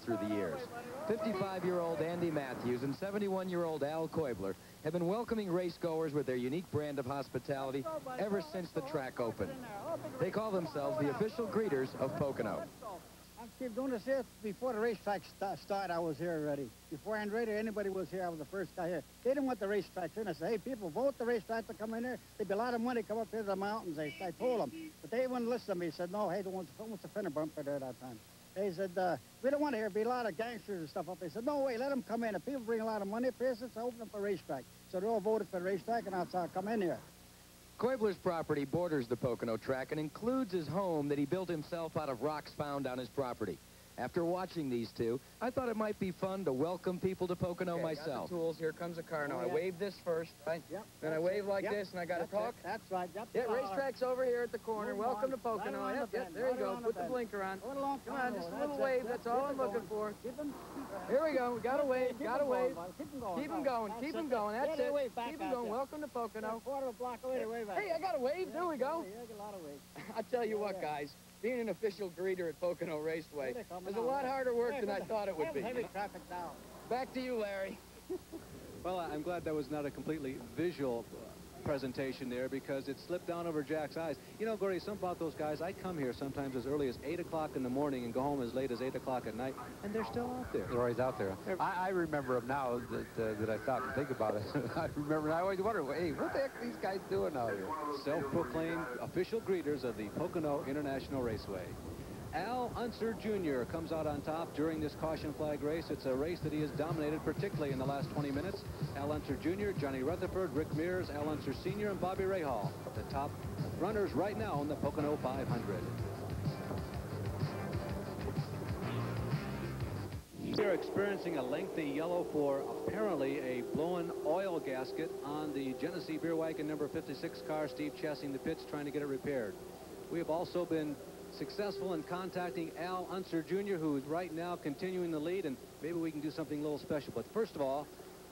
through the years. 55-year-old Andy Matthews and 71-year-old Al Koibler have been welcoming racegoers with their unique brand of hospitality ever since the track opened. They call themselves the official greeters of Pocono. I've doing this here before the racetrack started. I was here already. Before Andretti or anybody was here, I was the first guy here. They didn't want the racetracks in. I said, hey, people, vote the racetrack to come in here. There'd be a lot of money come up here to the mountains. I told them. But they wouldn't listen to me. He said, no, hey, what's the fender bumper there that time? They said, we don't want to hear. Be a lot of gangsters and stuff up there. They said, no way, let them come in. If people bring a lot of money up here, since I opened up a racetrack. So they all voted for the racetrack, and that's how I come in here. Koibler's property borders the Pocono track and includes his home that he built himself out of rocks found on his property. After watching these two, I thought it might be fun to welcome people to Pocono myself. Got the tools. Here comes a car. Now, I wave this first, right? Yep. Then I wave like this, and I got to talk. That's right. Yep. Yeah, racetrack's over here at the corner. Welcome to Pocono. Yep, there you go. Put the blinker on. Come on, just a little wave. That's all I'm looking for. Here we go. We got to wave. Got to wave. Keep them going. Keep them going. That's it. Keep them going. Welcome to Pocono. Quarter of a block away to wave at. Hey, I got to wave. There we go. Yeah, a lot of waves. I tell you what, guys. Being an official greeter at Pocono Raceway is a lot harder work than I thought it would be. Heavy traffic now. Back to you, Larry. Well, I'm glad that was not a completely visual presentation there, because it slipped down over Jack's eyes. You know, Gordy, something about those guys, I come here sometimes as early as 8 o'clock in the morning and go home as late as 8 o'clock at night, and they're still out there. They're always out there. I remember them now that I stopped and think about it. I remember, and I always wondered, hey, what the heck are these guys doing out here? Self-proclaimed official greeters of the Pocono International Raceway. Al Unser Jr. comes out on top during this caution flag race. It's a race that he has dominated, particularly in the last 20 minutes. Al Unser Jr., Johnny Rutherford, Rick Mears, Al Unser Sr., and Bobby Rahal, the top runners right now in the Pocono 500. They're experiencing a lengthy yellow for apparently a blown oil gasket on the Genesee Beer Wagon number 56 car. Steve Chessing the pits trying to get it repaired. We have also been successful in contacting Al Unser Jr., who is right now continuing the lead, and maybe we can do something a little special. But first of all,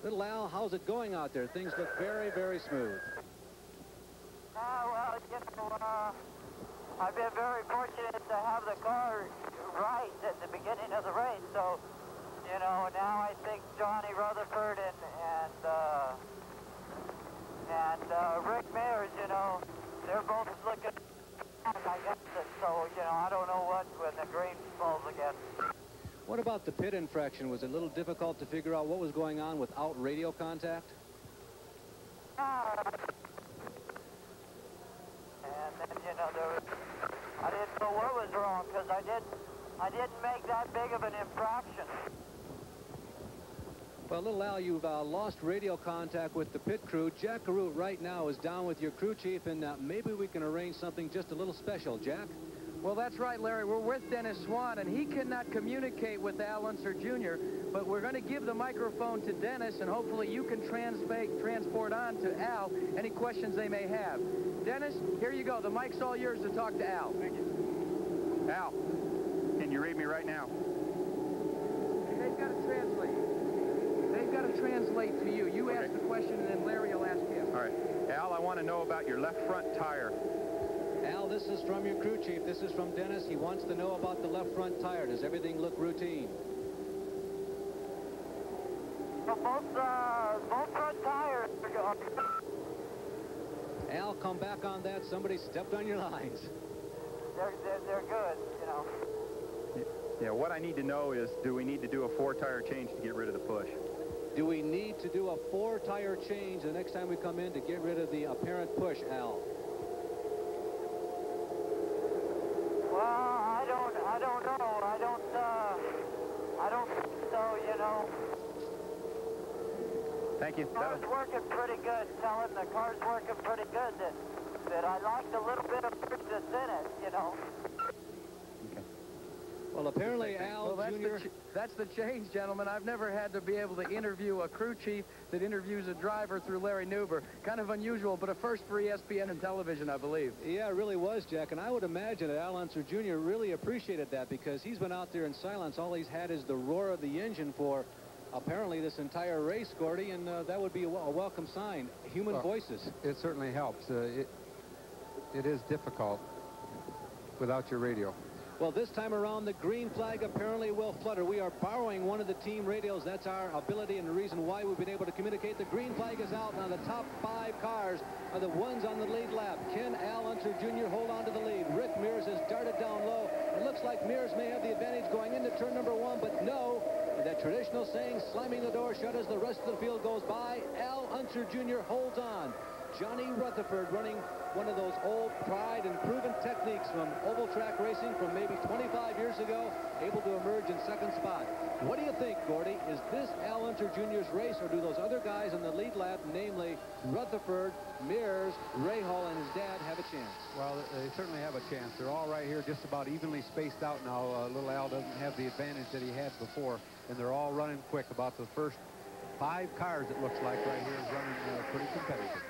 little Al, how's it going out there? Things look very, very smooth. Well, you know, I've been very fortunate to have the car right at the beginning of the race. So, you know, now I think Johnny Rutherford and Rick Mears, you know, they're both looking. I guess it, so, you know, I don't know what when the green falls again. What about the pit infraction? Was it a little difficult to figure out what was going on without radio contact? And then, you know, I didn't know what was wrong because I didn't make that big of an infraction. Well, little Al, you've lost radio contact with the pit crew. Jack Garrett right now is down with your crew chief, and maybe we can arrange something just a little special. Jack? Well, that's right, Larry. We're with Dennis Swan, and he cannot communicate with Al Unser Jr., but we're going to give the microphone to Dennis, and hopefully you can transport on to Al any questions they may have. Dennis, here you go. The mic's all yours to talk to Al. Thank you. Al, can you read me right now? They've got to translate. They've got to translate to you. You ask the question, and then Larry will ask him. All right. Al, I want to know about your left front tire. Al, this is from your crew chief. This is from Dennis. He wants to know about the left front tire. Does everything look routine? Well, both front tires are good. Al, come back on that. Somebody stepped on your lines. They're good, you know. Yeah, what I need to know is, do we need to do a 4-tire change to get rid of the push? Do we need to do a 4-tire change the next time we come in to get rid of the apparent push, Al? Well, I don't know. I don't think so, you know. Thank you. The car's working pretty good. Tell him the car's working pretty good. That I liked a little bit of push that's in it, you know. Well, apparently Al Jr. That's the change, gentlemen. I've never had to be able to interview a crew chief that interviews a driver through Larry Nuber. Kind of unusual, but a first for ESPN and television, I believe. Yeah, it really was, Jack. And I would imagine that Al Unser Jr. really appreciated that, because he's been out there in silence. All he's had is the roar of the engine for apparently this entire race, Gordy, and that would be a welcome sign. Human voices. It certainly helps. It is difficult without your radio. Well, this time around, the green flag apparently will flutter. We are borrowing one of the team radios. That's our ability and the reason why we've been able to communicate. The green flag is out. Now, the top 5 cars are the ones on the lead lap. Can Al Unser Jr. hold on to the lead? Rick Mears has darted down low. It looks like Mears may have the advantage going into turn number 1, but no. That traditional saying, slamming the door shut as the rest of the field goes by. Al Unser Jr. holds on. Johnny Rutherford running one of those old tried and proven techniques from oval track racing from maybe 25 years ago, able to emerge in second spot. What do you think, Gordy? Is this Al Unser Jr.'s race, or do those other guys on the lead lap, namely Rutherford, Mears, Rahal, and his dad, have a chance? Well, they certainly have a chance. They're all right here, just about evenly spaced out now. Little Al doesn't have the advantage that he had before, and they're all running quick. About the first 5 cars, it looks like, right here is running pretty competitive.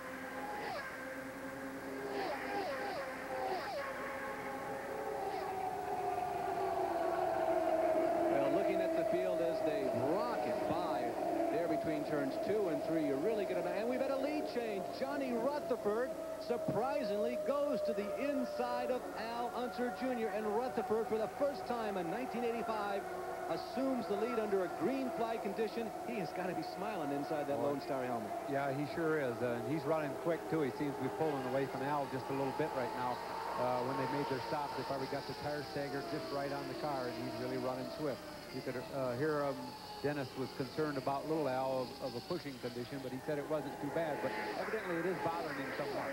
Turns 2 and 3, you really get it. And we've had a lead change. Johnny Rutherford surprisingly goes to the inside of Al Unser Jr. And Rutherford, for the first time in 1985, assumes the lead under a green flag condition. He has got to be smiling inside that Lone Star helmet. Yeah, he sure is. And he's running quick, too. He seems to be pulling away from Al just a little bit right now. When they made their stops, they probably got the tire staggered just right on the car, and he's really running swift. You could hear Dennis was concerned about little Al of a pushing condition, but he said it wasn't too bad. But evidently it is bothering him somewhat.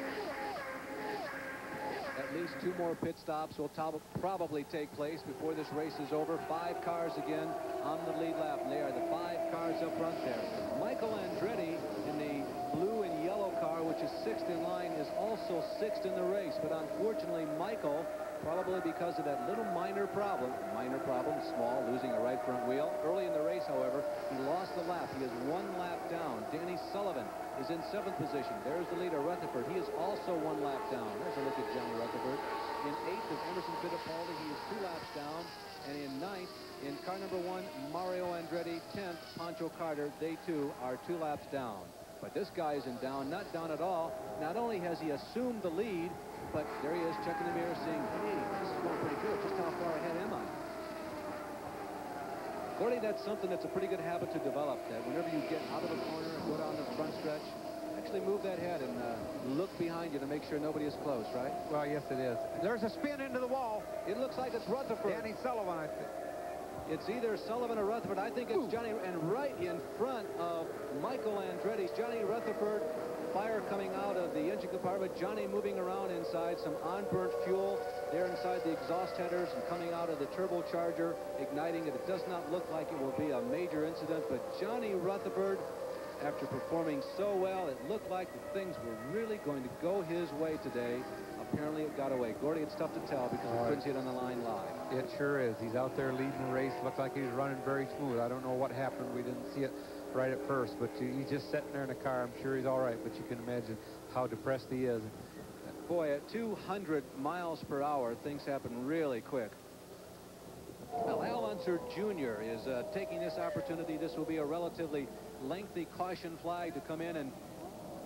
At least 2 more pit stops will probably take place before this race is over. 5 cars again on the lead lap, and they are the 5 cars up front there. Michael Andretti in the blue and yellow car, which is 6th in line, is also 6th in the race. But unfortunately, Michael, probably because of that little minor problem, small, losing a right front wheel. Early in the race, however, he lost the lap. He is 1 lap down. Danny Sullivan is in 7th position. There's the leader, Rutherford. He is also 1 lap down. There's a look at Johnny Rutherford. In 8th is Emerson Fittipaldi. He is 2 laps down. And in 9th, in car number 1, Mario Andretti. 10th, Pancho Carter. They, too, are 2 laps down. But this guy isn't down, not down at all. Not only has he assumed the lead, but there he is checking the mirror, saying, hey, this is going pretty good. Just how far ahead am I? Gordy, that's something that's a pretty good habit to develop, that whenever you get out of a corner and go down the front stretch, actually move that head and look behind you to make sure nobody is close, right? Well, yes, it is. There's a spin into the wall. It looks like it's Rutherford. Danny Sullivan, I think. It's either Sullivan or Rutherford. I think it's Johnny, and right in front of Michael Andretti's Johnny Rutherford. Fire coming out of the engine compartment. Johnny moving around inside, some unburnt fuel there inside the exhaust headers and coming out of the turbocharger, igniting it. It does not look like it will be a major incident, but Johnny Rutherford, after performing so well, it looked like that things were really going to go his way today. Apparently it got away. Gordy, it's tough to tell because we couldn't see it on the line live. It sure is. He's out there leading the race. Looked like he was running very smooth. I don't know what happened. We didn't see it right at first, but he's just sitting there in the car. I'm sure he's all right, but you can imagine how depressed he is. Boy, at 200 miles per hour, things happen really quick. Well, Al Unser Jr. is taking this opportunity. This will be a relatively lengthy caution flag to come in and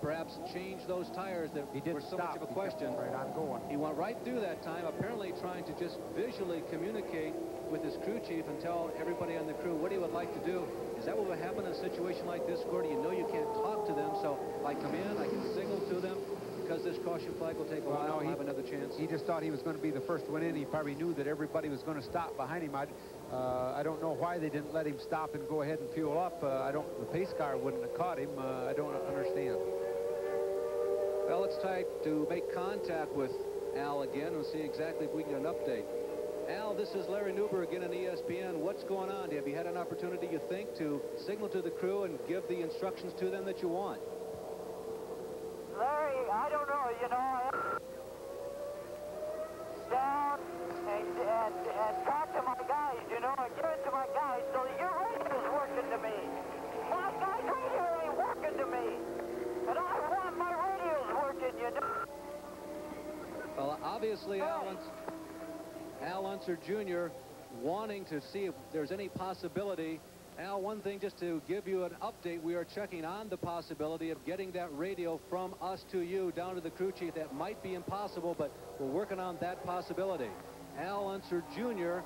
perhaps change those tires that were so much of a question. Right, I'm going. He went right through that time, apparently trying to just visually communicate with his crew chief and tell everybody on the crew what he would like to do. Is that what would happen in a situation like this, Gordy? You know you can't talk to them, so if I come in, I can signal to them. Because this caution flag will take a while, he'll have another chance. He just thought he was going to be the first one in. He probably knew that everybody was going to stop behind him. I don't know why they didn't let him stop and go ahead and fuel up. The pace car wouldn't have caught him. I don't understand. Well, it's time to make contact with Al again and see exactly if we can get an update. Al, this is Larry Newber again on ESPN. What's going on? Have you had an opportunity, you think, to signal to the crew and give the instructions to them that you want? Larry, I don't know, you know, I down and talk to my guys, you know, and give it to my guys so that your radio's working to me. My guy's radio ain't working to me. And I want my radios working, you know. Well, obviously, Al Unser Jr. wanting to see if there's any possibility. Al, one thing just to give you an update, we are checking on the possibility of getting that radio from us to you down to the crew chief. That might be impossible, but we're working on that possibility. Al Unser Jr.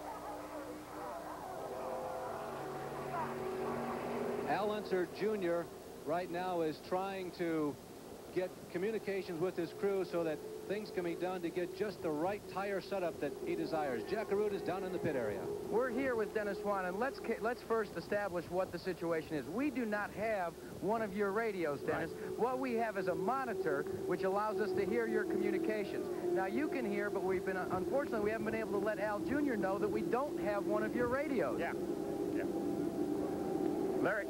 Al Unser Jr. right now is trying to get communications with his crew so that things can be done to get just the right tire setup that he desires. Jack Arute is down in the pit area. We're here with Dennis Swan, and let's first establish what the situation is. We do not have one of your radios, Dennis. Right. What we have is a monitor which allows us to hear your communications. Now you can hear, but unfortunately we haven't been able to let Al Jr. know that we don't have one of your radios. Yeah. Larry.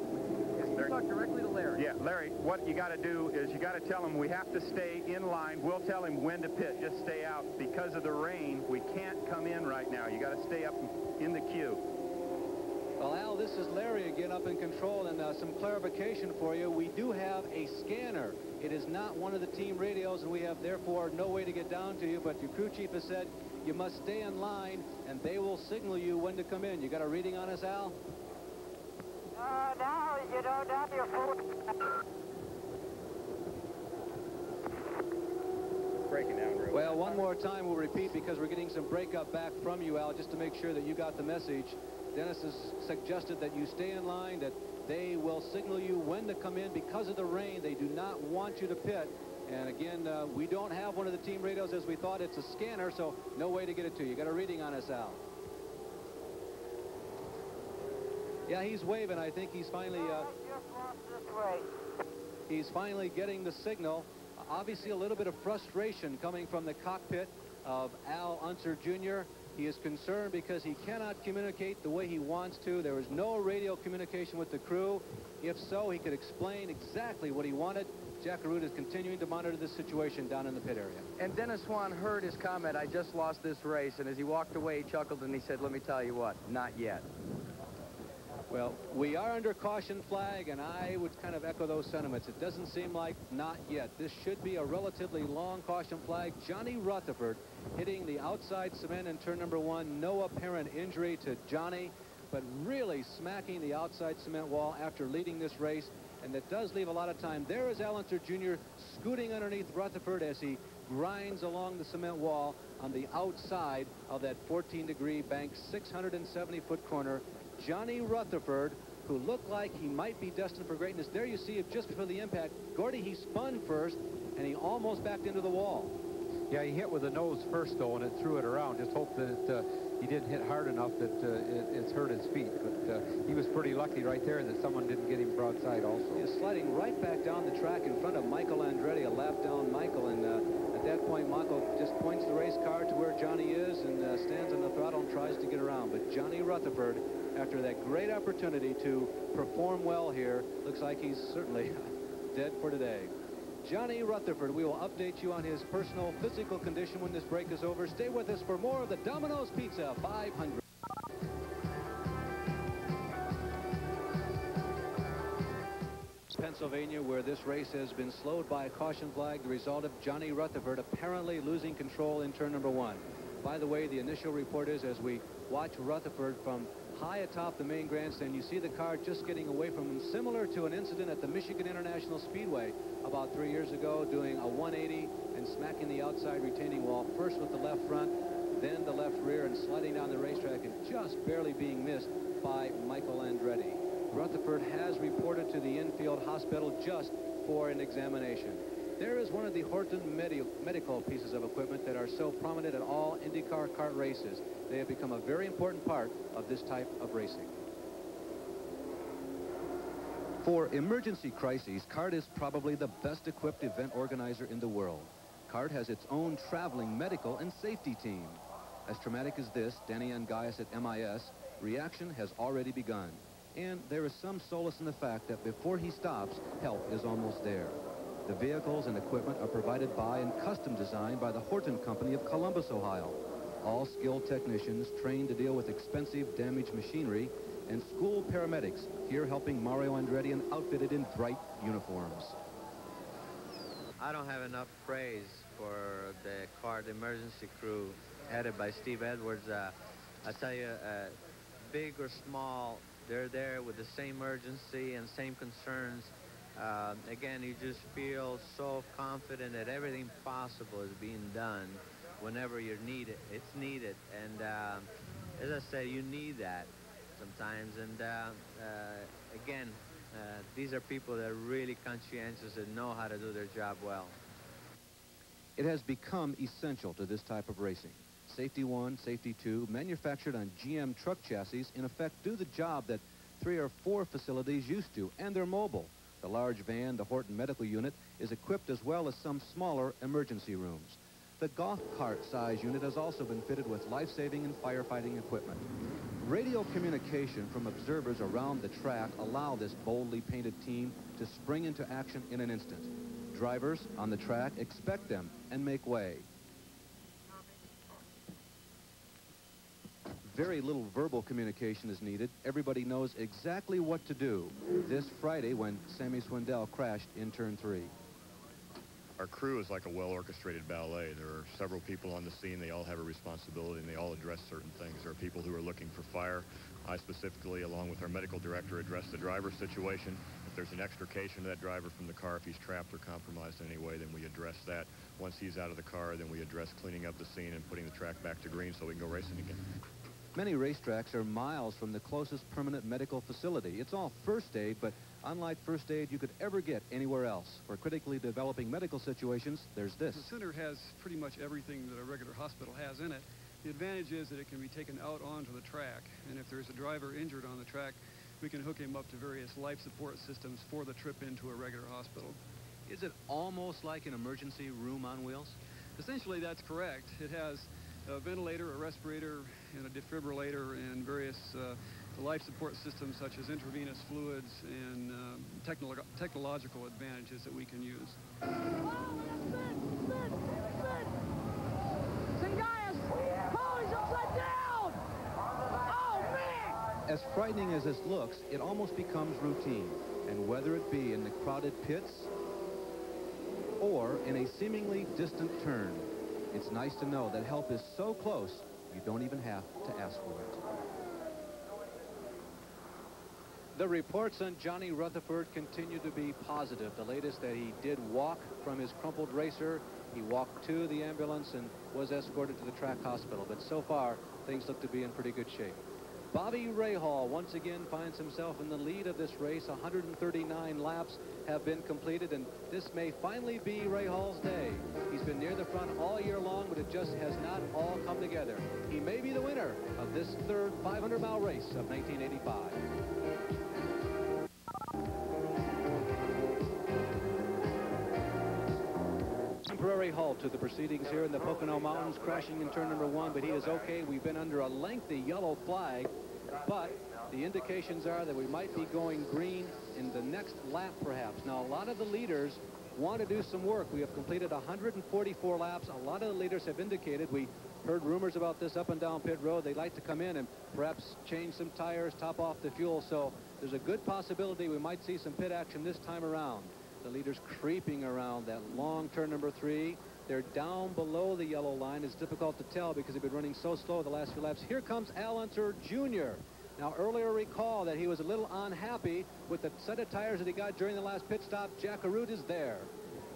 You talk directly to Larry. Yeah, Larry, what you got to do is you got to tell him we have to stay in line. We'll tell him when to pit. Just stay out. Because of the rain, we can't come in right now. You got to stay up in the queue. Well, Al, this is Larry again up in control, and some clarification for you. We do have a scanner. It is not one of the team radios, and we have, therefore, no way to get down to you, but your crew chief has said you must stay in line, and they will signal you when to come in. You got a reading on us, Al? Now, you know, down your phone. Breaking down real well, one more time we'll repeat because we're getting some breakup back from you, Al, just to make sure that you got the message. Dennis has suggested that you stay in line, that they will signal you when to come in. Because of the rain, they do not want you to pit. And again, we don't have one of the team radios as we thought. It's a scanner, so no way to get it to you. You got a reading on us, Al? Yeah, he's waving. I think he's finally he's finally getting the signal. Obviously, a little bit of frustration coming from the cockpit of Al Unser Jr. He is concerned because he cannot communicate the way he wants to. There is no radio communication with the crew. If so, he could explain exactly what he wanted. Jack Arute is continuing to monitor this situation down in the pit area. And Dennis Swan heard his comment, "I just lost this race," and as he walked away, he chuckled and he said, "Let me tell you what, not yet." Well, we are under caution flag, and I would kind of echo those sentiments. It doesn't seem like not yet. This should be a relatively long caution flag. Johnny Rutherford hitting the outside cement in turn number 1. No apparent injury to Johnny, but really smacking the outside cement wall after leading this race, and that does leave a lot of time. There is Al Unser Jr. scooting underneath Rutherford as he grinds along the cement wall on the outside of that 14-degree bank, 670-foot corner. Johnny Rutherford, who looked like he might be destined for greatness. There you see it just before the impact. Gordy, he spun first, and he almost backed into the wall. Yeah, he hit with the nose first, though, and it threw it around. Just hope that he didn't hit hard enough that it's hurt his feet. But he was pretty lucky right there that someone didn't get him broadside also. He's sliding right back down the track in front of Michael Andretti, a lap down Michael. And at that point, Michael just points the race car to where Johnny is and stands on the throttle and tries to get around. But Johnny Rutherford, after that great opportunity to perform well here, looks like he's certainly dead for today. Johnny Rutherford, we will update you on his personal physical condition when this break is over. Stay with us for more of the Domino's Pizza 500. Pennsylvania, where this race has been slowed by a caution flag, the result of Johnny Rutherford apparently losing control in turn number 1. By the way, the initial report is, as we watch Rutherford from high atop the main grandstand, you see the car just getting away from him, similar to an incident at the Michigan International Speedway about 3 years ago, doing a 180 and smacking the outside retaining wall, first with the left front, then the left rear, and sliding down the racetrack and just barely being missed by Michael Andretti. Rutherford has reported to the infield hospital just for an examination. There is one of the Horton medical pieces of equipment that are so prominent at all IndyCar kart races. They have become a very important part of this type of racing. For emergency crises, CART is probably the best equipped event organizer in the world. CART has its own traveling medical and safety team. As traumatic as this, Danny and Gaius at MIS, reaction has already begun. And there is some solace in the fact that before he stops, help is almost there. The vehicles and equipment are provided by and custom designed by the Horton Company of Columbus, Ohio. All skilled technicians trained to deal with expensive damaged machinery, and school paramedics here helping Mario Andretti and outfitted in bright uniforms. I don't have enough praise for the CART emergency crew headed by Steve Edwards. I tell you, big or small, they're there with the same urgency and same concerns. Again, you just feel so confident that everything possible is being done whenever you're needed. It's needed, and as I say, you need that sometimes. And again, these are people that are really conscientious and know how to do their job well. It has become essential to this type of racing. Safety 1, Safety 2, manufactured on GM truck chassis, in effect do the job that 3 or 4 facilities used to, and they're mobile. The large van, the Horton Medical Unit, is equipped as well as some smaller emergency rooms. The golf cart size unit has also been fitted with life-saving and firefighting equipment. Radio communication from observers around the track allow this boldly painted team to spring into action in an instant. Drivers on the track expect them and make way. Very little verbal communication is needed. Everybody knows exactly what to do this Friday when Sammy Swindell crashed in turn 3. Our crew is like a well-orchestrated ballet. There are several people on the scene. They all have a responsibility, and they all address certain things. There are people who are looking for fire. I specifically, along with our medical director, address the driver's situation. If there's an extrication of that driver from the car, if he's trapped or compromised in any way, then we address that. Once he's out of the car, then we address cleaning up the scene and putting the track back to green so we can go racing again. Many racetracks are miles from the closest permanent medical facility. It's all first aid, but unlike first aid you could ever get anywhere else. For critically developing medical situations, there's this. The center has pretty much everything that a regular hospital has in it. The advantage is that it can be taken out onto the track, and if there's a driver injured on the track, we can hook him up to various life support systems for the trip into a regular hospital. Is it almost like an emergency room on wheels? Essentially, that's correct. It has a ventilator, a respirator, and a defibrillator, and various life support systems such as intravenous fluids and technological advantages that we can use. As frightening as this looks, it almost becomes routine. And whether it be in the crowded pits or in a seemingly distant turn, it's nice to know that help is so close, you don't even have to ask for it. The reports on Johnny Rutherford continue to be positive. The latest that he did walk from his crumpled racer. He walked to the ambulance and was escorted to the track hospital. But so far, things look to be in pretty good shape. Bobby Rahal once again finds himself in the lead of this race. 139 laps have been completed, and this may finally be Rahal's day. He's been near the front all year long, but it just has not all come together. He may be the winner of this third 500-mile race of 1985. Temporary halt to the proceedings here in the Pocono Mountains, crashing in turn number 1, but he is okay. We've been under a lengthy yellow flag, but the indications are that we might be going green in the next lap, perhaps. Now, a lot of the leaders want to do some work. We have completed 144 laps. A lot of the leaders have indicated, we heard rumors about this up and down pit road, they'd like to come in and perhaps change some tires, top off the fuel. So there's a good possibility we might see some pit action this time around. The leaders creeping around that long turn number 3. They're down below the yellow line. It's difficult to tell because they've been running so slow the last few laps. Here comes Al Unser Jr. Now, earlier recall that he was a little unhappy with the set of tires that he got during the last pit stop. Jack Arute is there.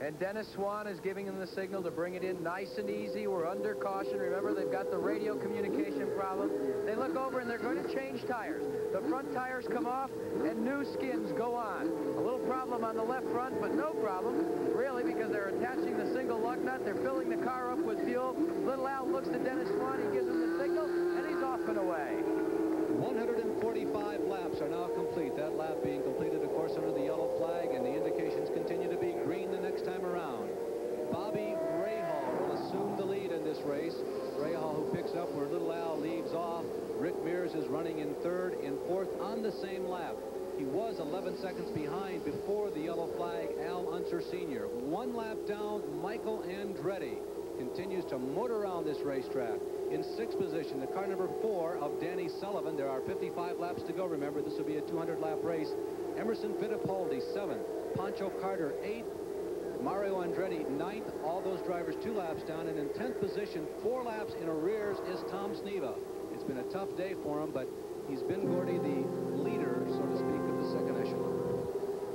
And Dennis Swan is giving him the signal to bring it in nice and easy. We're under caution. Remember, they've got the radio communication problem. They look over and they're going to change tires. The front tires come off and new skins go on. A little problem on the left front, but no problem, really, because they're attaching the single lug nut. They're filling the car up with fuel. Little Al looks to Dennis Swan. He gives him the signal, and he's off and away. 145 laps are now complete. That lap being completed, of course, under the yellow flag, and the indications continue to be green the next time around. Bobby Rahal will assume the lead in this race. Rahal, who picks up where Little Al leaves off. Rick Mears is running in third and fourth on the same lap. He was 11 seconds behind before the yellow flag, Al Unser Sr. 1 lap down, Michael Andretti continues to motor around this racetrack. In 6th position, the car number 4 of Danny Sullivan. There are 55 laps to go. Remember, this will be a 200-lap race. Emerson Fittipaldi, 7th. Pancho Carter, 8th. Mario Andretti, 9th. All those drivers 2 laps down. And in 10th position, 4 laps in arrears, is Tom SNEVA. It's been a tough day for him, but he's been, Gordy, the leader, so to speak, of the second echelon.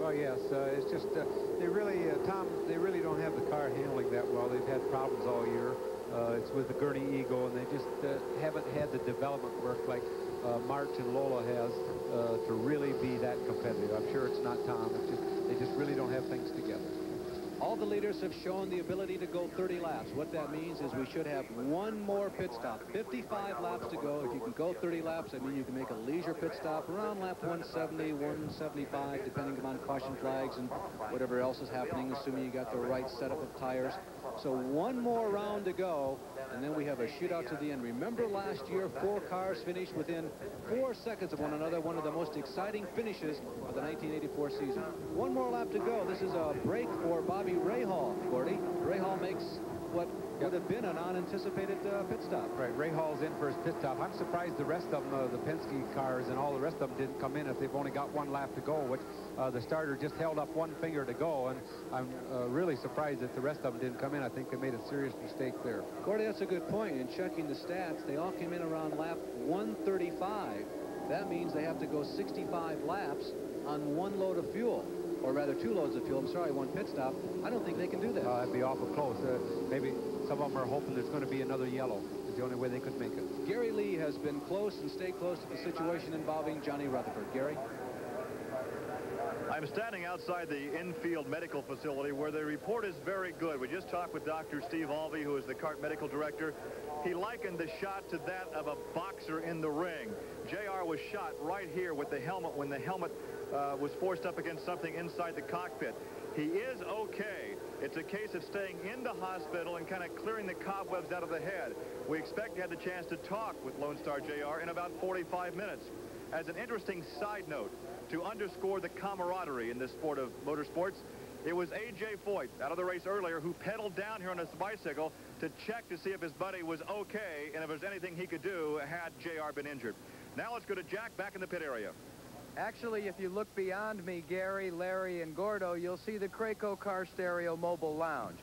Well, yes, it's just they really don't have the car handling that well. They've had problems all year. It's with the Gurney Eagle, and they just haven't had the development work like March and Lola has to really be that competitive. I'm sure it's not Tom. It's just they just really don't have things together. All the leaders have shown the ability to go 30 laps. What that means is we should have one more pit stop. 55 laps to go. If you can go 30 laps, I mean, you can make a leisure pit stop around lap 170, 175, depending upon caution flags and whatever else is happening, assuming you got the right setup of tires. So one more round to go, and then we have a shootout to the end. Remember last year, 4 cars finished within 4 seconds of one another, one of the most exciting finishes of the 1984 season. One more lap to go. This is a break for Bobby Rahal, Gordy. Rahal makes what would have been an unanticipated pit stop. Right, Rahal's in for his pit stop. I'm surprised the rest of them, the Penske cars and all the rest of them didn't come in if they've only got one lap to go, which the starter just held up one finger to go, and I'm really surprised that the rest of them didn't come in. I think they made a serious mistake there. Gordy, that's a good point. In checking the stats, they all came in around lap 135. That means they have to go 65 laps on one load of fuel. Or rather 2 loads of fuel. I'm sorry, 1 pit stop. I don't think they can do that. That'd be awful close. Maybe some of them are hoping there's going to be another yellow. It's the only way they could make it. Gary Lee has been close and stayed close to the situation involving Johnny Rutherford. Gary? I'm standing outside the infield medical facility where the report is very good. We just talked with Dr. Steve Alvey, who is the CART medical director. He likened the shot to that of a boxer in the ring. JR was shot right here with the helmet when the helmet was forced up against something inside the cockpit. He is okay. It's a case of staying in the hospital and kind of clearing the cobwebs out of the head. We expect to have the chance to talk with Lone Star JR in about 45 minutes. As an interesting side note, to underscore the camaraderie in this sport of motorsports, it was A.J. Foyt, out of the race earlier, who pedaled down here on his bicycle to check to see if his buddy was okay and if there's anything he could do had JR been injured. Now let's go to Jack back in the pit area. Actually, if you look beyond me, Gary, Larry, and Gordo, you'll see the Craco Car Stereo Mobile Lounge.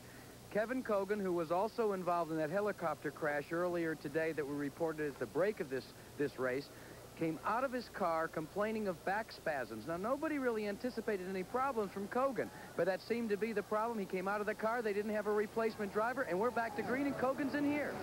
Kevin Cogan, who was also involved in that helicopter crash earlier today that we reported as the break of this race, came out of his car complaining of back spasms. Now, nobody really anticipated any problems from Cogan, but that seemed to be the problem. He came out of the car, they didn't have a replacement driver, and we're back to green, and Cogan's in here.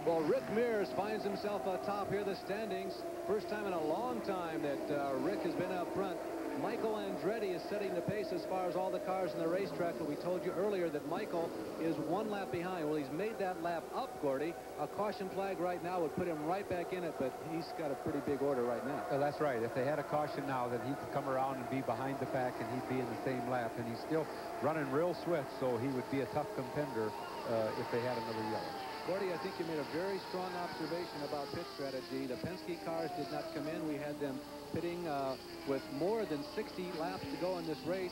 Well, Rick Mears finds himself atop here the standings. First time in a long time that Rick has been up front. Michael Andretti is setting the pace as far as all the cars in the racetrack, but we told you earlier that Michael is 1 lap behind. Well, he's made that lap up, Gordy. A caution flag right now would put him right back in it, but he's got a pretty big order right now. That's right. If they had a caution now, then he could come around and be behind the pack, and he'd be in the same lap. And he's still running real swift, so he would be a tough contender if they had another yellow. Gordy, I think you made a very strong observation about pit strategy. The Penske cars did not come in. We had them pitting with more than 60 laps to go in this race.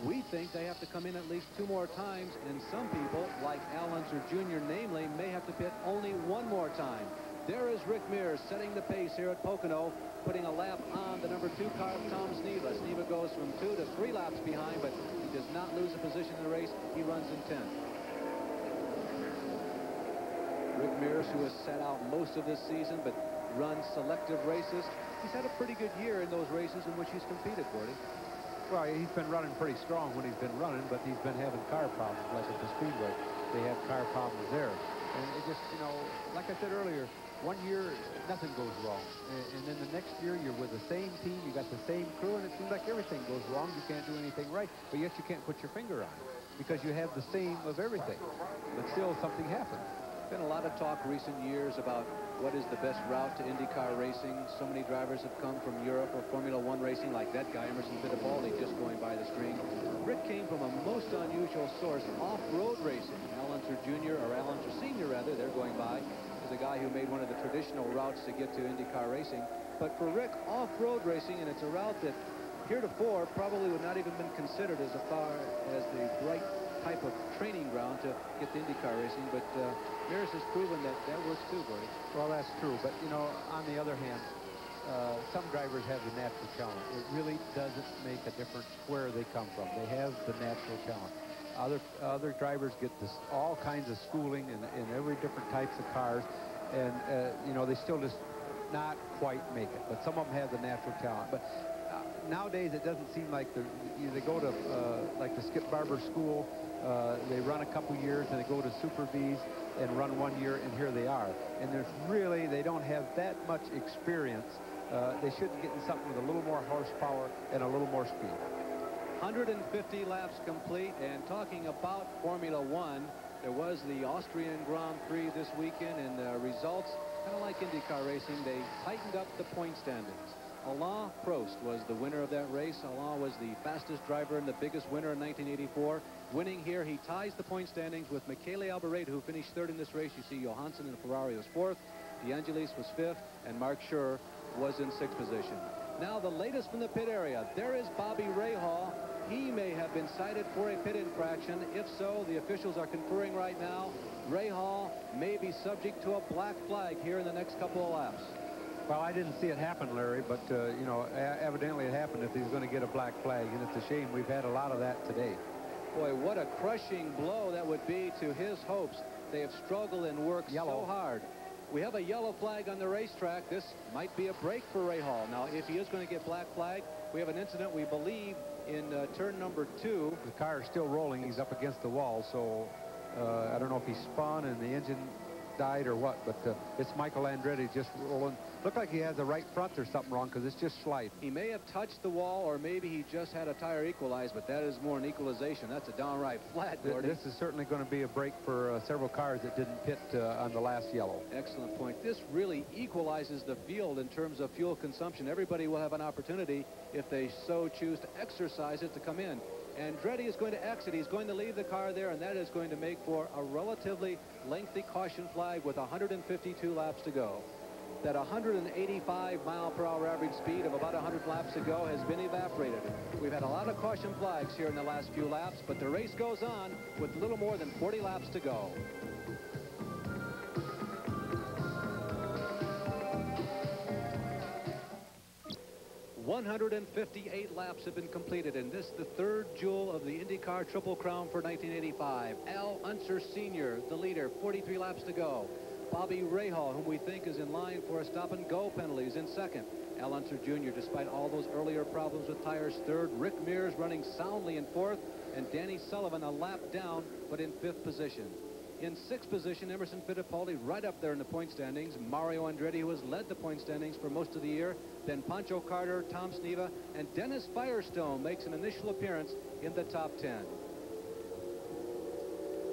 We think they have to come in at least 2 more times, and some people, like Al Unser Jr. namely, may have to pit only 1 more time. There is Rick Mears setting the pace here at Pocono, putting a lap on the number 2 car, Tom SNEVA. SNEVA goes from 2 to 3 laps behind, but he does not lose a position in the race. He runs in 10th. Rick Mears, who has sat out most of this season but run selective races, he's had a pretty good year in those races in which he's competed, Gordy. Well, he's been running pretty strong when he's been running, but he's been having car problems, like at the Speedway. They had car problems there. And it just, you know, like I said earlier, 1 year, nothing goes wrong. And then the next year, you're with the same team, you got the same crew, and it seems like everything goes wrong. You can't do anything right, but yet you can't put your finger on it because you have the same of everything. But still, something happens. Been a lot of talk recent years about what is the best route to IndyCar racing. So many drivers have come from Europe or Formula One racing, like that guy, Emerson Fittipaldi, just going by the screen. Rick came from a most unusual source, off-road racing. Al Unser Jr., or Al Unser Sr., rather, they're going by, is a guy who made one of the traditional routes to get to IndyCar racing. But for Rick, off-road racing, and it's a route that heretofore probably would not even been considered as far as the right type of training ground to get to IndyCar racing, but Mears has proven that that works too, Gordy. Well, that's true, but, you know, on the other hand, some drivers have the natural talent. It really doesn't make a difference where they come from. They have the natural talent. Other drivers get all kinds of schooling in every different types of cars, and, you know, they still just not quite make it. But some of them have the natural talent. But nowadays it doesn't seem like they go to like the Skip Barber School. They run a couple years and they go to Super B's and run 1 year, and here they are. And they don't have that much experience. They should be getting something with a little more horsepower and a little more speed. 150 laps complete, and talking about Formula One, there was the Austrian Grand Prix this weekend, and the results, kind of like IndyCar racing, they tightened up the point standings. Alain Prost was the winner of that race. Alain was the fastest driver and the biggest winner in 1984. Winning here, he ties the point standings with Michele Alboreto, who finished third in this race. You see Johansson in Ferrari was fourth, De Angelis was fifth, and Mark Schur was in sixth position. Now the latest from the pit area. There is Bobby Rahal. He may have been cited for a pit infraction. If so, the officials are conferring right now. Rahal may be subject to a black flag here in the next couple of laps. Well, I didn't see it happen, Larry, but, you know, evidently it happened if he's going to get a black flag, and it's a shame. We've had a lot of that today. Boy, what a crushing blow that would be to his hopes. They have struggled and worked so hard. We have a yellow flag on the racetrack. This might be a break for Rahal. Now, if he is going to get black flag, we have an incident, we believe, in turn number 2. The car is still rolling. He's up against the wall, so I don't know if he spun and the engine died or what, but it's Michael Andretti just rolling. Looked like he has the right front or something wrong, because it's just sliding. He may have touched the wall, or maybe he just had a tire equalized, but that is more an equalization. That's a downright flat, Gordy. This is certainly going to be a break for several cars that didn't pit on the last yellow. Excellent point. This really equalizes the field in terms of fuel consumption. Everybody will have an opportunity, if they so choose to exercise it, to come in. Andretti is going to exit. He's going to leave the car there, and that is going to make for a relatively lengthy caution flag with 152 laps to go. That 185-mile-per-hour average speed of about 100 laps ago has been evaporated. We've had a lot of caution flags here in the last few laps, but the race goes on with little more than 40 laps to go. .158 laps have been completed, and this the third jewel of the IndyCar Triple Crown for 1985. Al Unser Sr., the leader, 43 laps to go. Bobby Rahal, whom we think is in line for a stop-and-go penalty, is in second. Al Unser Jr., despite all those earlier problems with tires, third. Rick Mears running soundly in fourth, and Danny Sullivan a lap down, but in fifth position. In sixth position, Emerson Fittipaldi right up there in the point standings. Mario Andretti, who has led the point standings for most of the year. Then Pancho Carter, Tom SNEVA, and Dennis Firestone makes an initial appearance in the top 10.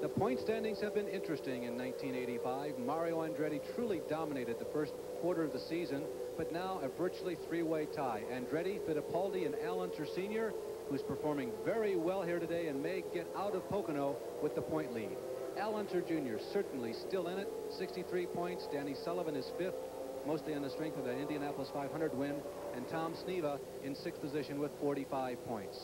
The point standings have been interesting in 1985. Mario Andretti truly dominated the first quarter of the season, but now a virtually three-way tie. Andretti, Fittipaldi, and Al Unser Sr., who's performing very well here today and may get out of Pocono with the point lead. Al Unser Jr. certainly still in it, 63 points. Danny Sullivan is fifth, mostly on the strength of that Indianapolis 500 win, and Tom SNEVA in sixth position with 45 points.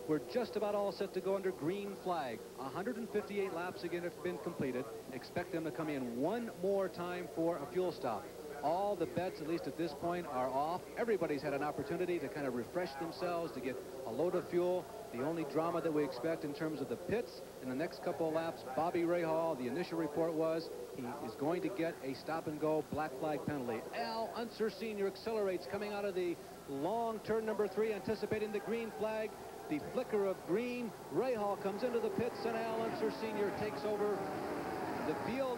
We're just about all set to go under green flag. 158 laps again have been completed. Expect them to come in one more time for a fuel stop. All the bets, at least at this point, are off. Everybody's had an opportunity to kind of refresh themselves, to get a load of fuel. The only drama that we expect in terms of the pits in the next couple of laps, Bobby Rahal, the initial report was he is going to get a stop-and-go black flag penalty. Al Unser Sr. accelerates coming out of the long turn number 3, anticipating the green flag. The flicker of green. Rahal comes into the pits, and Al Unser Sr. takes over the field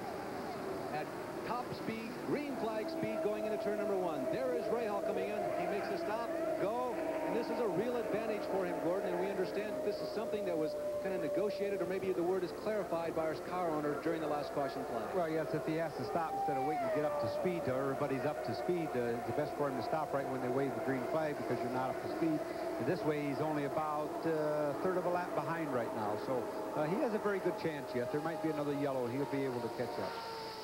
at top speed, green flag speed going into turn number 1. There is Rahal coming in. He makes a stop, go, and this is a real advantage for him, Gordon, and we understand this is something that was kind of negotiated, or maybe the word is clarified by our car owner during the last caution flag. Well, yes, if he has to stop instead of waiting to get up to speed, everybody's up to speed, it's the best for him to stop right when they wave the green flag because you're not up to speed. And this way, he's only about a third of a lap behind right now, so he has a very good chance yet. There might be another yellow. He'll be able to catch up.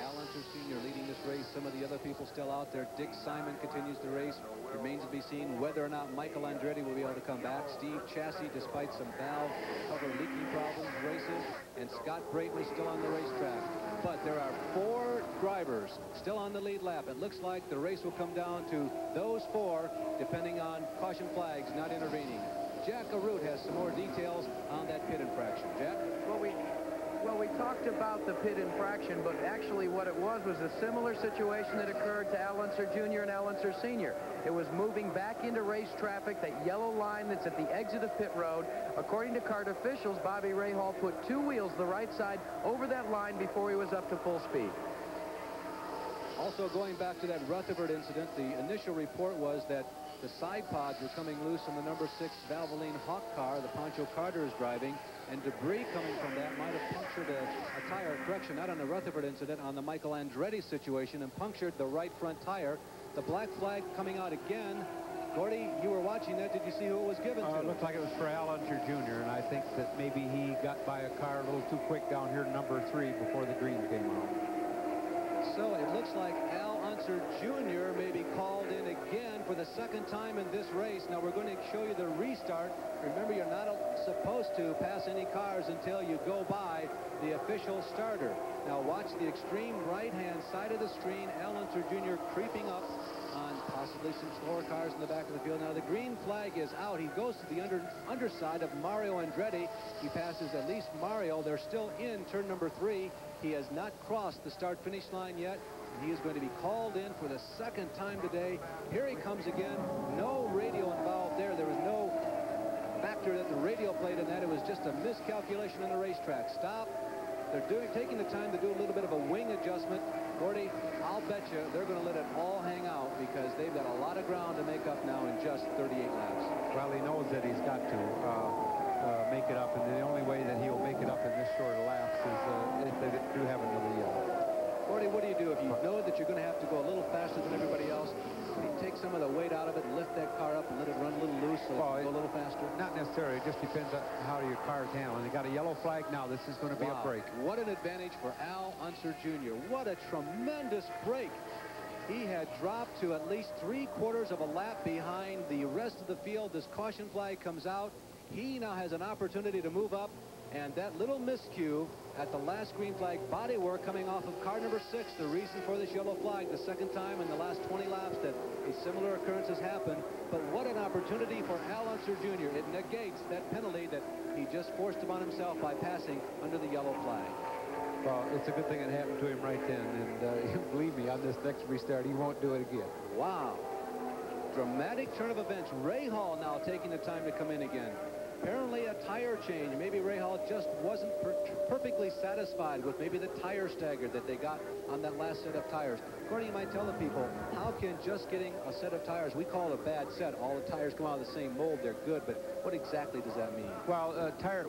Al Unser Sr. leading this race. Some of the other people still out there. Dick Simon continues the race. Remains to be seen whether or not Michael Andretti will be able to come back. Steve Chassis, despite some valve cover leaking problems, races. And Scott Brayton is still on the racetrack. But there are 4 drivers still on the lead lap. It looks like the race will come down to those 4, depending on caution flags not intervening. Jack Arute has some more details on that pit infraction. Jack? Well, Well, we talked about the pit infraction, but actually what it was a similar situation that occurred to Al Unser Jr. and Al Unser Sr. It was moving back into race traffic, that yellow line that's at the exit of pit road. According to CART officials, Bobby Rahal put 2 wheels, the right side, over that line before he was up to full speed. Also, going back to that Rutherford incident, the initial report was that the side pods were coming loose on the number 6 Valvoline Hawk car the Pancho Carter is driving, and debris coming from that might have punctured a tire, correction, not on the Rutherford incident, on the Michael Andretti situation, and punctured the right front tire. The black flag coming out again. Gordy, you were watching that. Did you see who it was given to? It looked like it was for Al Unser Jr., and I think that maybe he got by a car a little too quick down here, number 3, before the green came on. So it looks like Al Unser Jr. may be called in again for the second time in this race. Now we're going to show you the restart. Remember, you're not supposed to pass any cars until you go by the official starter. Now watch the extreme right-hand side of the screen. Al Unser Jr. creeping up on possibly some slower cars in the back of the field. Now the green flag is out. He goes to the underside of Mario Andretti. He passes at least Mario. They're still in turn number 3. He has not crossed the start-finish line yet. He is going to be called in for the second time today. Here he comes again. No radio involved there. There was no factor that the radio played in that. It was just a miscalculation on the racetrack. Stop. They're taking the time to do a little bit of a wing adjustment. Gordy, I'll bet you they're going to let it all hang out because they've got a lot of ground to make up now in just 38 laps. Well, he knows that he's got to make it up, and the only way that he'll make it up in this short of laps is if they do have another yellow. Gordy, what do you do if you know that you're going to have to go a little faster than everybody else? Do you take some of the weight out of it and lift that car up and let it run a little loose so it can go a little faster? Not necessarily. It just depends on how your car's handling. They got a yellow flag now. This is going to be a break. What an advantage for Al Unser Jr. What a tremendous break. He had dropped to at least 3/4 of a lap behind the rest of the field. This caution flag comes out. He now has an opportunity to move up, and that little miscue at the last green flag bodywork coming off of car number 6, the reason for this yellow flag, the second time in the last 20 laps that a similar occurrence has happened. But what an opportunity for Al Unser Jr. It negates that penalty that he just forced upon himself by passing under the yellow flag. Well, it's a good thing it happened to him right then, and believe me, on this next restart, he won't do it again. Wow. Dramatic turn of events. Rahal now taking the time to come in again. Apparently a tire change. Maybe Rahal just wasn't perfectly satisfied with maybe the tire stagger that they got on that last set of tires. Gordy, you might tell the people, how can just getting a set of tires, we call it a bad set, all the tires come out of the same mold, they're good, but what exactly does that mean? Well,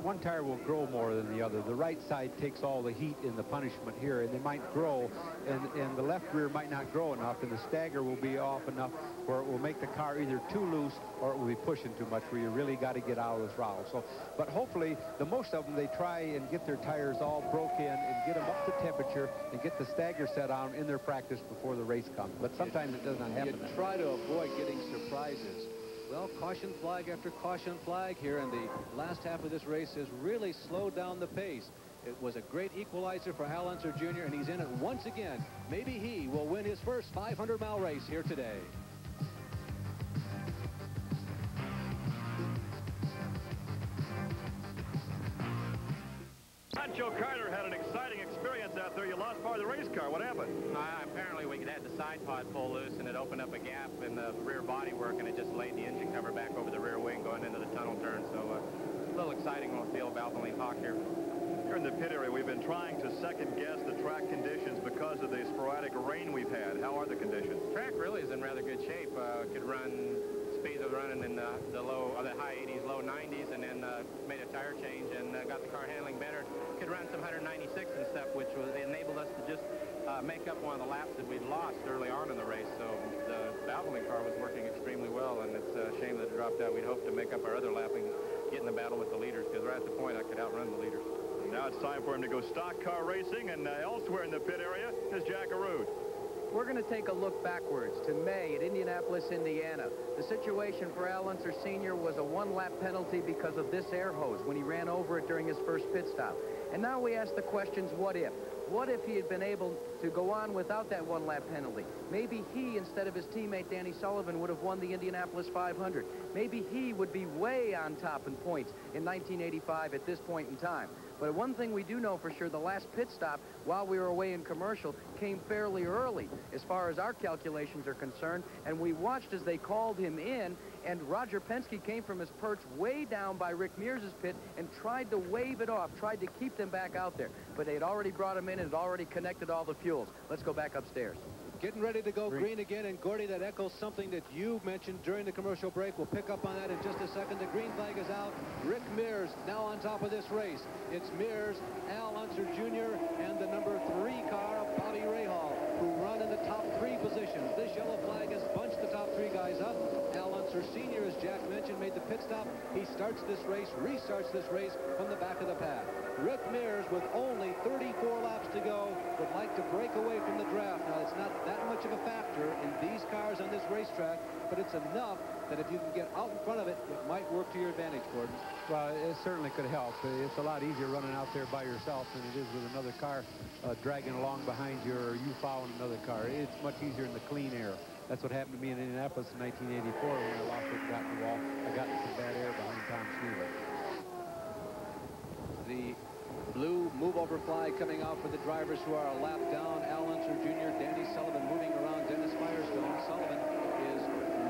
one tire will grow more than the other. The right side takes all the heat in the punishment here, and they might grow, and the left rear might not grow enough, and the stagger will be off enough where it will make the car either too loose or it will be pushing too much where you really got to get out of the throttle. So, but hopefully, the most of them, they try and get their tires all broke in and get them up to temperature and get the stagger set on in their practice before the race comes. But sometimes it does not happen. You try to avoid getting surprises. Well, caution flag after caution flag here, and the last half of this race has really slowed down the pace. It was a great equalizer for Al Unser Jr., and he's in it once again. Maybe he will win his first 500-mile race here today. Pancho Carter had an exciting experience out there. You lost part of the race car. What happened? Apparently we had the side pod pull loose, and it opened up a gap in the rear bodywork, and it just laid the engine cover back over the rear wing going into the tunnel turn. So a little exciting on the field, Valvoline Hawk here. Here in the pit area, we've been trying to second-guess the track conditions because of the sporadic rain we've had. How are the conditions? Track really is in rather good shape. Could run speeds of running in the high 80s, low 90s, and then made a tire change and got the car handling better. Could run some 196 and stuff, which enabled us to just make up one of the laps that we'd lost early on in the race. So the Valvoline car was working extremely well, and it's a shame that it dropped out. We'd hoped to make up our other lap and get in the battle with the leaders, because right at the point I could outrun the leaders. Now it's time for him to go stock car racing, and elsewhere in the pit area is Jack Arute. We're going to take a look backwards to May at Indianapolis, Indiana. The situation for Al Unser Sr. was a one-lap penalty because of this air hose when he ran over it during his first pit stop. And now we ask the questions, what if? what if he had been able to go on without that one-lap penalty? Maybe he, instead of his teammate Danny Sullivan, would have won the Indianapolis 500. Maybe he would be way on top in points in 1985 at this point in time. But one thing we do know for sure, the last pit stop while we were away in commercial came fairly early as far as our calculations are concerned, and we watched as they called him in, and Roger Penske came from his perch way down by Rick Mears' pit and tried to wave it off, tried to keep them back out there. But they had already brought him in and had already connected all the fuels. Let's go back upstairs. Getting ready to go green again, and Gordy, that echoes something that you mentioned during the commercial break. We'll pick up on that in just a second. The green flag is out. Rick Mears now on top of this race. It's Mears, Al Unser Jr., and the number 3 car, Bobby Rahal, who run in the top 3 positions. This yellow flag has bunched the top 3 guys up. Al Unser Sr., as Jack mentioned, made the pit stop. He starts this race, restarts this race from the back of the pack. Rick Mears, with only 34 laps to go, would like to break away from the draft. Now, it's not that much of a factor in these cars on this racetrack, but it's enough that if you can get out in front of it, it might work to your advantage, Gordon. Well, it certainly could help. It's a lot easier running out there by yourself than it is with another car dragging along behind you, or you following another car. It's much easier in the clean air. That's what happened to me in Indianapolis in 1984 when I lost it and got in the wall. I got in some bad air behind Tom SNEVA. The blue move-over flag coming out for the drivers who are a lap down. Al Unser Jr., Danny Sullivan moving around Dennis Firestone. Sullivan is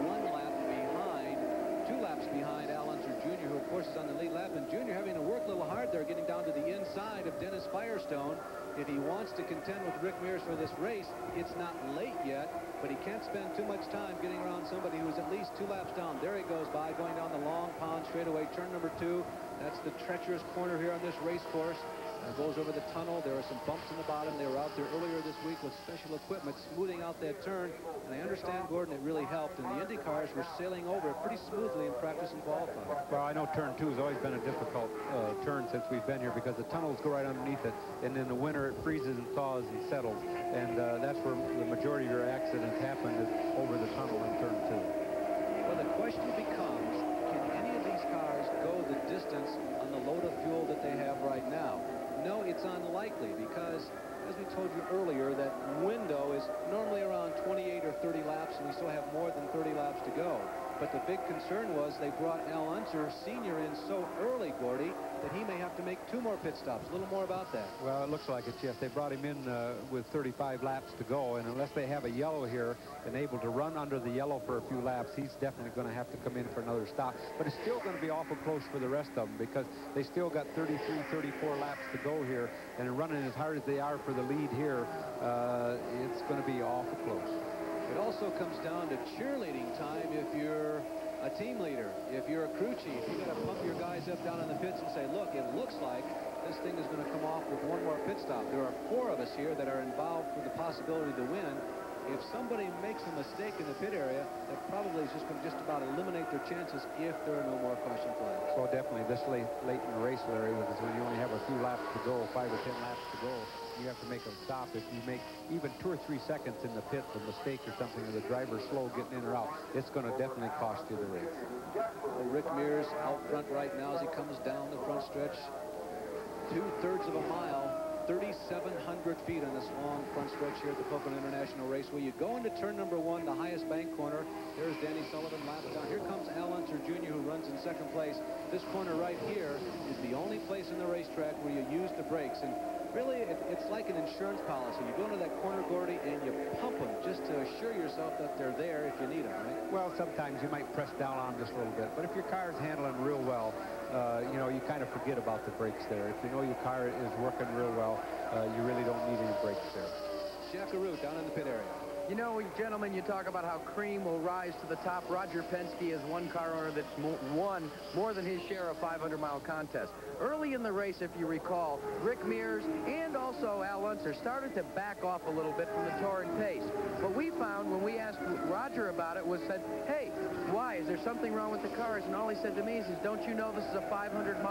1 lap behind, 2 laps behind Al Unser Jr., who of course is on the lead lap. And Jr. having to work a little hard there, getting down to the inside of Dennis Firestone. If he wants to contend with Rick Mears for this race, it's not late yet, but he can't spend too much time getting around somebody who's at least 2 laps down. There he goes by, going down the long pond straightaway, turn number 2. That's the treacherous corner here on this race course. It goes over the tunnel. There are some bumps in the bottom. They were out there earlier this week with special equipment smoothing out that turn. And I understand, Gordon, it really helped. And the Indy cars were sailing over it pretty smoothly in practice and qualifying. Well, I know turn 2 has always been a difficult turn since we've been here, because the tunnels go right underneath it. And in the winter, it freezes and thaws and settles. And that's where the majority of your accidents happen, is over the tunnel in turn 2. Well, the question becomes, can any of these cars go the distance on the load of fuel that they have right now? No, it's unlikely, because as we told you earlier, that window is normally around 28 or 30 laps, and we still have more than 30 laps to go. But the big concern was they brought Al Unser Sr. in so early, Gordy, that he may have to make 2 more pit stops. A little more about that. Well, it looks like it, yes. They brought him in with 35 laps to go, and unless they have a yellow here and able to run under the yellow for a few laps, he's definitely going to have to come in for another stop. But it's still going to be awful close for the rest of them, because they still got 33, 34 laps to go here, and running as hard as they are for the lead here, it's going to be awful close. It also comes down to cheerleading time if you're a team leader. If you're a crew chief, you got to pump your guys up down in the pits and say, look, it looks like this thing is going to come off with 1 more pit stop. There are 4 of us here that are involved with the possibility to win. If somebody makes a mistake in the pit area, that probably is just going to just about eliminate their chances if there are no more caution flags. Well, definitely this late in the race, Larry, because when you only have a few laps to go, 5 or 10 laps to go, you have to make a stop. If you make even 2 or 3 seconds in the pit, a mistake or something, or the driver's slow getting in or out, it's going to definitely cost you the race. Well, Rick Mears out front right now as he comes down the front stretch. 2/3 of a mile, 3,700 feet on this long front stretch here at the Pocono International Raceway. You go into turn number 1, the highest bank corner. There's Danny Sullivan laps down. Here comes Al Unser Jr., who runs in 2nd place. This corner right here is the only place in the racetrack where you use the brakes. And really, it's like an insurance policy. You go into that corner, Gordy, and you pump them just to assure yourself that they're there if you need them, right? Well, sometimes you might press down on them just a little bit. But if your car is handling real well, you know, you kind of forget about the brakes there. If you know your car is working real well, you really don't need any brakes there. Jackaroo down in the pit area. You know, gentlemen, you talk about how cream will rise to the top. Roger Penske is one car owner that's won more than his share of 500-mile contests. Early in the race, if you recall, Rick Mears and also Al Unser started to back off a little bit from the touring pace. What we found when we asked Roger about it was said, hey, why? Is there something wrong with the cars? And all he said to me is, don't you know this is a 500